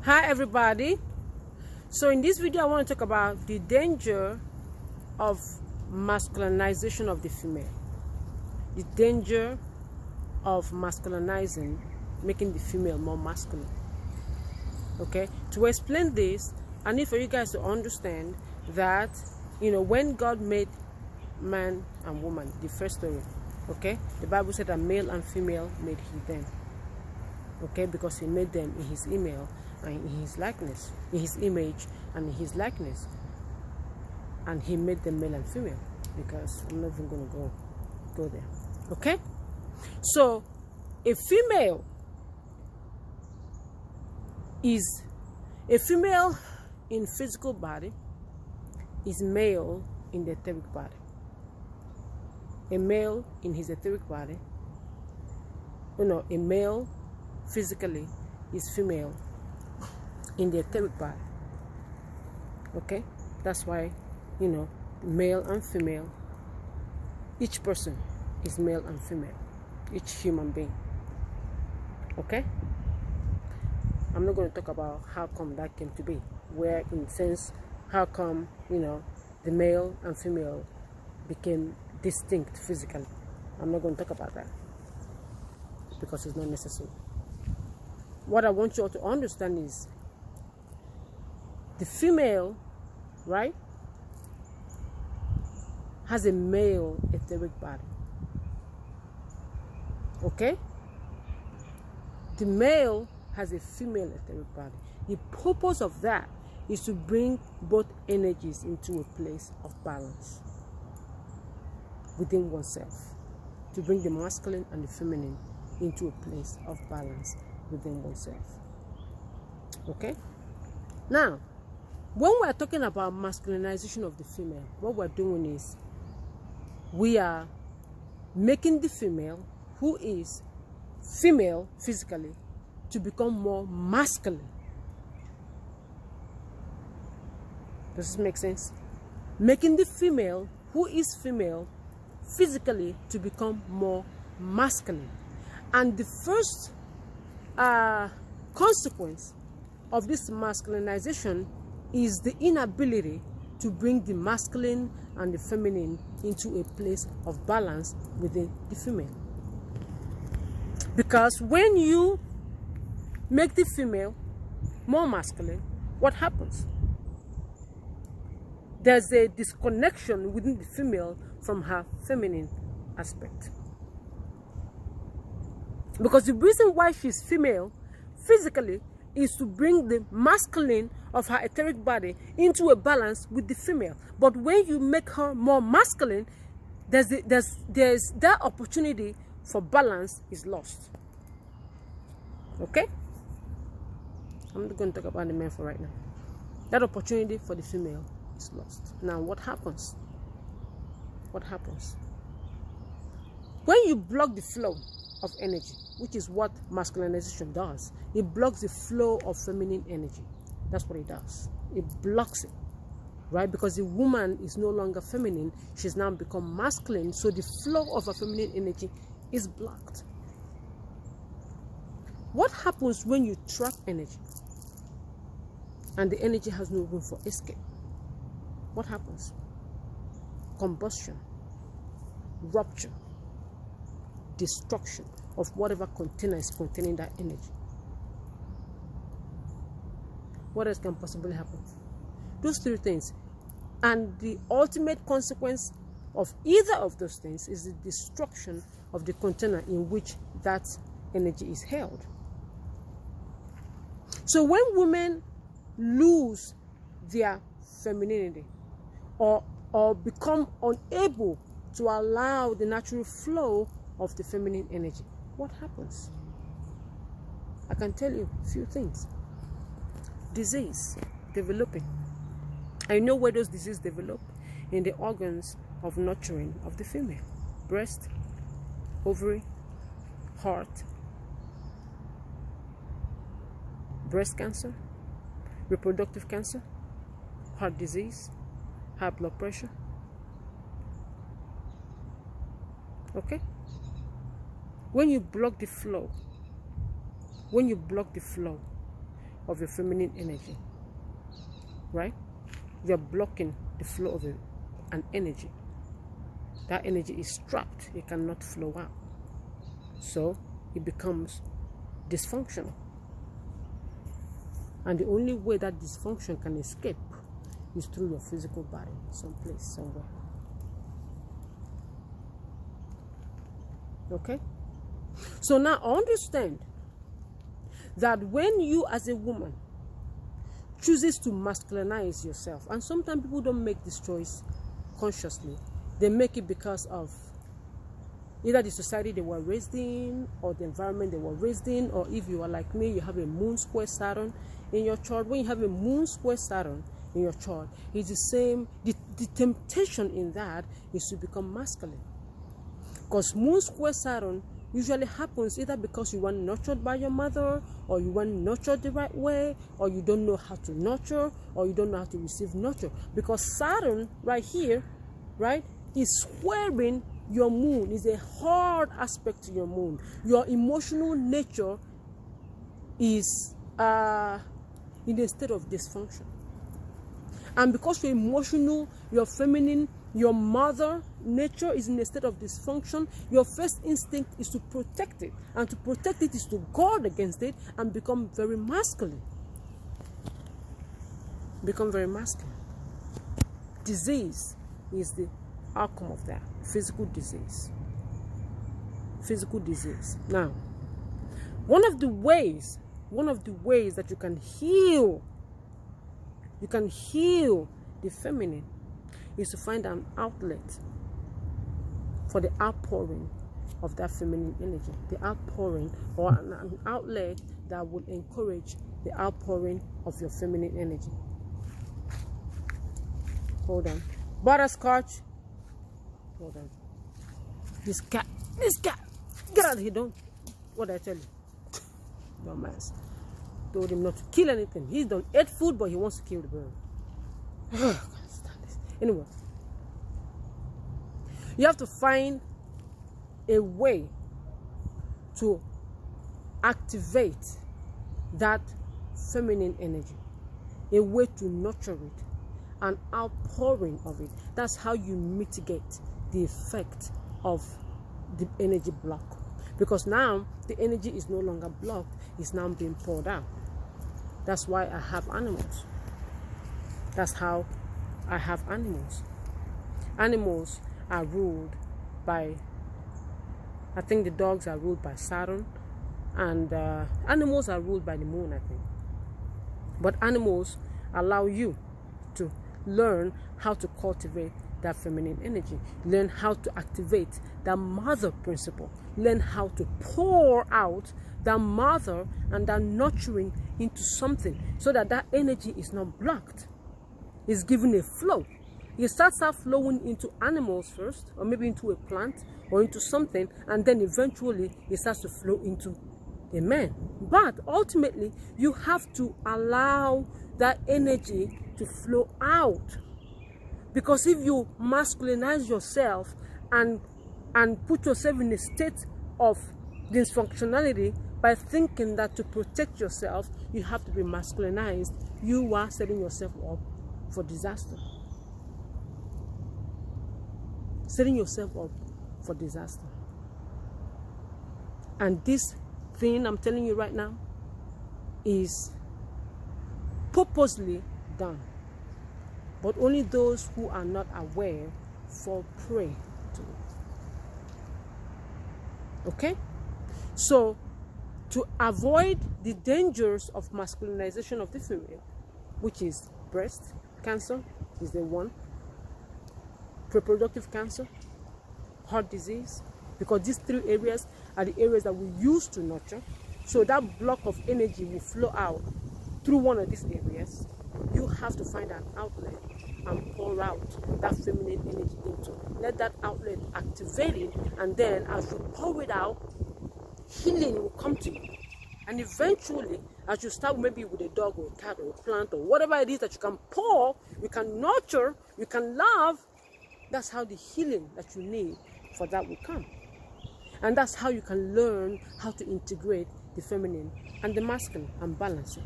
Hi everybody. So in this video I want to talk about the danger of masculinization of the female. The danger of masculinizing, making the female more masculine. Okay, to explain this, I need for you guys to understand that, when God made man and woman, the first story, okay, the Bible said that male and female made he them. Okay, because he made them in his image and in his likeness, in his image and in his likeness, and he made them male and female. Because I'm not even going to go there. Okay, so a female in physical body is male in the etheric body. A male in his etheric body, a male physically is female in the etheric body. Okay, that's why male and female, each person is male and female, each human being. Okay, I'm not going to talk about how come that came to be, where in a sense how come the male and female became distinct physically. I'm not going to talk about that because it's not necessary. What I want you all to understand is the female, right, has a male etheric body. Okay? The male has a female etheric body. The purpose of that is to bring both energies into a place of balance within oneself. To bring the masculine and the feminine into a place of balance within oneself. Okay? Now, when we're talking about masculinization of the female, what we're doing is we are making the female, who is female physically, to become more masculine. Does this make sense? Making the female, who is female physically, to become more masculine. And the first consequence of this masculinization is the inability to bring the masculine and the feminine into a place of balance within the female. Because when you make the female more masculine, what happens? There's a disconnection within the female from her feminine aspect. Because the reason why she's female physically is to bring the masculine of her etheric body into a balance with the female. But when you make her more masculine, there's that opportunity for balance is lost. Okay? I'm not going to talk about the men for right now. That opportunity for the female is lost. Now, what happens? What happens? When you block the flow of energy, which is what masculinization does, it blocks the flow of feminine energy. That's what it does. It blocks it, right? Because the woman is no longer feminine, she's now become masculine, so the flow of her feminine energy is blocked. What happens when you trap energy and the energy has no room for escape? What happens? Combustion, rupture, destruction of whatever container is containing that energy. What else can possibly happen? Those three things. And the ultimate consequence of either of those things is the destruction of the container in which that energy is held. So when women lose their femininity or become unable to allow the natural flow of the feminine energy, what happens? I can tell you a few things. Disease developing. I know where those diseases develop: in the organs of nurturing of the female. Breast, ovary, heart, breast cancer, reproductive cancer, heart disease, high blood pressure. Okay? When you block the flow, of your feminine energy, right? You're blocking the flow of an energy. That energy is trapped. It cannot flow out. So it becomes dysfunctional. And the only way that dysfunction can escape is through your physical body, someplace, somewhere. Okay? So now understand that when you as a woman chooses to masculinize yourself, and sometimes people don't make this choice consciously, they make it because of either the society they were raised in, or the environment they were raised in, or if you are like me, you have a moon square Saturn in your chart. When you have a moon square Saturn in your chart, it's the same. The temptation in that is to become masculine, because moon square Saturn usually happens either because you weren't nurtured by your mother, or you weren't nurtured the right way, or you don't know how to nurture, or you don't know how to receive nurture. Because Saturn right here, right, is squaring your moon. Is a hard aspect to your moon. Your emotional nature is in a state of dysfunction. And because you're emotional, you're feminine, your mother nature is in a state of dysfunction, your first instinct is to protect it. And to protect it is to guard against it and become very masculine. Become very masculine. Disease is the outcome of that. Physical disease. Physical disease. Now, one of the ways that you can heal the feminine is to find an outlet for the outpouring of that feminine energy. The outpouring, or an outlet that will encourage the outpouring of your feminine energy. Hold on. Butterscotch. Hold on. This cat, get out of here, don't. What did I tell you? Dumbass. Told him not to kill anything. He's done ate food, but he wants to kill the bird. I can't stand this. Anyway, you have to find a way to activate that feminine energy, a way to nurture it, an outpouring of it. That's how you mitigate the effect of the energy block. Because now the energy is no longer blocked, it's now being poured out. That's why I have animals. That's how I have animals. Animals are ruled by, I think the dogs are ruled by Saturn, and animals are ruled by the moon, I think. But animals allow you to learn how to cultivate that feminine energy, learn how to activate that mother principle, learn how to pour out that mother and that nurturing into something, so that that energy is not blocked. It's given a flow. It starts out flowing into animals first, or maybe into a plant, or into something, and then eventually it starts to flow into a man. But ultimately, you have to allow that energy to flow out. Because if you masculinize yourself and put yourself in a state of dysfunctionality by thinking that to protect yourself, you have to be masculinized, you are setting yourself up for disaster. Setting yourself up for disaster. And this thing I'm telling you right now is purposely done. But only those who are not aware fall prey to it. Okay? So, to avoid the dangers of masculinization of the female, which is breast cancer is the one, reproductive cancer, heart disease, because these three areas are the areas that we use to nurture. So that block of energy will flow out through one of these areas. You have to find an outlet and pour out that feminine energy into. Let that outlet activate it, and then as you pour it out, healing will come to you. And eventually, as you start maybe with a dog or a cat or a plant or whatever it is that you can pour, you can nurture, you can love, that's how the healing that you need for that will come. And that's how you can learn how to integrate the feminine and the masculine and balance it.